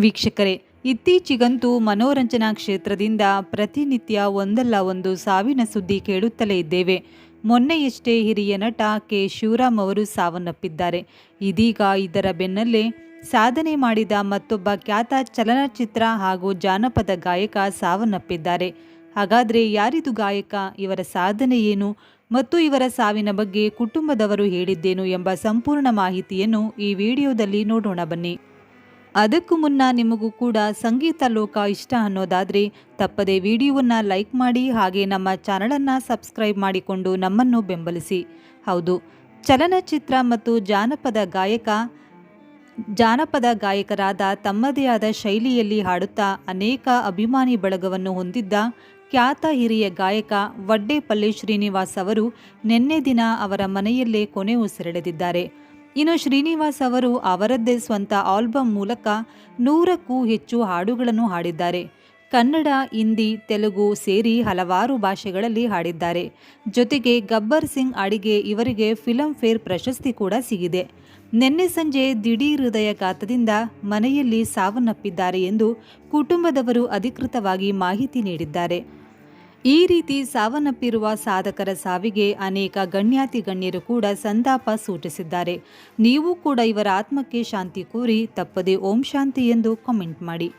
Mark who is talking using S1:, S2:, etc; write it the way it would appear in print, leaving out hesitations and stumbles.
S1: ವೀಕ್ಷಕರೇ, ಇತ್ತೀಚಿಗಂತೂ ಮನೋರಂಜನಾ ಕ್ಷೇತ್ರದಿಂದ ಪ್ರತಿನಿತ್ಯ ಒಂದಲ್ಲ ಒಂದು ಸಾವಿನ ಸುದ್ದಿ ಕೇಳುತ್ತಲೇ ಇದ್ದೇವೆ. ಮೊನ್ನೆಯಷ್ಟೇ ಹಿರಿಯ ನಟ ಕೆ. ಶಿವರಾಮ್ ಅವರು ಸಾವನ್ನಪ್ಪಿದ್ದಾರೆ. ಇದೀಗ ಇದರ ಬೆನ್ನಲ್ಲೇ ಸಾಧನೆ ಮಾಡಿದ ಮತ್ತೊಬ್ಬ ಖ್ಯಾತ ಚಲನಚಿತ್ರ ಹಾಗೂ ಜಾನಪದ ಗಾಯಕ ಸಾವನ್ನಪ್ಪಿದ್ದಾರೆ. ಹಾಗಾದರೆ ಯಾರಿದು ಗಾಯಕ, ಇವರ ಸಾಧನೆ ಏನು ಮತ್ತು ಇವರ ಸಾವಿನ ಬಗ್ಗೆ ಕುಟುಂಬದವರು ಹೇಳಿದ್ದೇನು ಎಂಬ ಸಂಪೂರ್ಣ ಮಾಹಿತಿಯನ್ನು ಈ ವಿಡಿಯೋದಲ್ಲಿ ನೋಡೋಣ ಬನ್ನಿ. ಅದಕ್ಕೂ ಮುನ್ನ ನಿಮಗೂ ಕೂಡ ಸಂಗೀತ ಲೋಕ ಇಷ್ಟ ಅನ್ನೋದಾದರೆ ತಪ್ಪದೆ ವಿಡಿಯೋವನ್ನು ಲೈಕ್ ಮಾಡಿ, ಹಾಗೆ ನಮ್ಮ ಚಾನಲನ್ನು ಸಬ್ಸ್ಕ್ರೈಬ್ ಮಾಡಿಕೊಂಡು ನಮ್ಮನ್ನು ಬೆಂಬಲಿಸಿ. ಹೌದು, ಚಲನಚಿತ್ರ ಮತ್ತು ಜಾನಪದ ಗಾಯಕರಾದ ತಮ್ಮದೇ ಆದ ಶೈಲಿಯಲ್ಲಿ ಹಾಡುತ್ತಾ ಅನೇಕ ಅಭಿಮಾನಿ ಬಳಗವನ್ನು ಹೊಂದಿದ್ದ ಖ್ಯಾತ ಹಿರಿಯ ಗಾಯಕ ವಡ್ಡೇಪಲ್ಲಿ ಶ್ರೀನಿವಾಸ್ ಅವರು ನಿನ್ನೆ ದಿನ ಅವರ ಮನೆಯಲ್ಲೇ ಕೊನೆ ಉಸಿರೆಳೆದಿದ್ದಾರೆ. ಇನ್ನು ಶ್ರೀನಿವಾಸ್ ಅವರು ಅವರದ್ದೇ ಸ್ವಂತ ಆಲ್ಬಮ್ ಮೂಲಕ 100ಕ್ಕೂ ಹೆಚ್ಚು ಹಾಡುಗಳನ್ನು ಹಾಡಿದ್ದಾರೆ. ಕನ್ನಡ, ಹಿಂದಿ, ತೆಲುಗು ಸೇರಿ ಹಲವಾರು ಭಾಷೆಗಳಲ್ಲಿ ಹಾಡಿದ್ದಾರೆ. ಜೊತೆಗೆ ಗಬ್ಬರ್ ಸಿಂಗ್ ಹಾಡಿಗೆ ಇವರಿಗೆ ಫಿಲ್ಮ್ ಫೇರ್ ಪ್ರಶಸ್ತಿ ಕೂಡ ಸಿಗಿದೆ. ನಿನ್ನೆ ಸಂಜೆ ದಿಢೀರ್ ಹೃದಯಾಘಾತದಿಂದ ಮನೆಯಲ್ಲಿ ಸಾವನ್ನಪ್ಪಿದ್ದಾರೆ ಎಂದು ಕುಟುಂಬದವರು ಅಧಿಕೃತವಾಗಿ ಮಾಹಿತಿ ನೀಡಿದ್ದಾರೆ. ಈ ರೀತಿ ಸಾವನ್ನಪ್ಪಿರುವ ಸಾಧಕರ ಸಾವಿಗೆ ಅನೇಕ ಗಣ್ಯಾತಿ ಗಣ್ಯರು ಕೂಡ ಸಂತಾಪ ಸೂಚಿಸಿದ್ದಾರೆ. ನೀವು ಕೂಡ ಇವರ ಆತ್ಮಕ್ಕೆ ಶಾಂತಿ ಕೋರಿ ತಪ್ಪದೆ ಓಂ ಶಾಂತಿ ಎಂದು ಕಾಮೆಂಟ್ ಮಾಡಿ.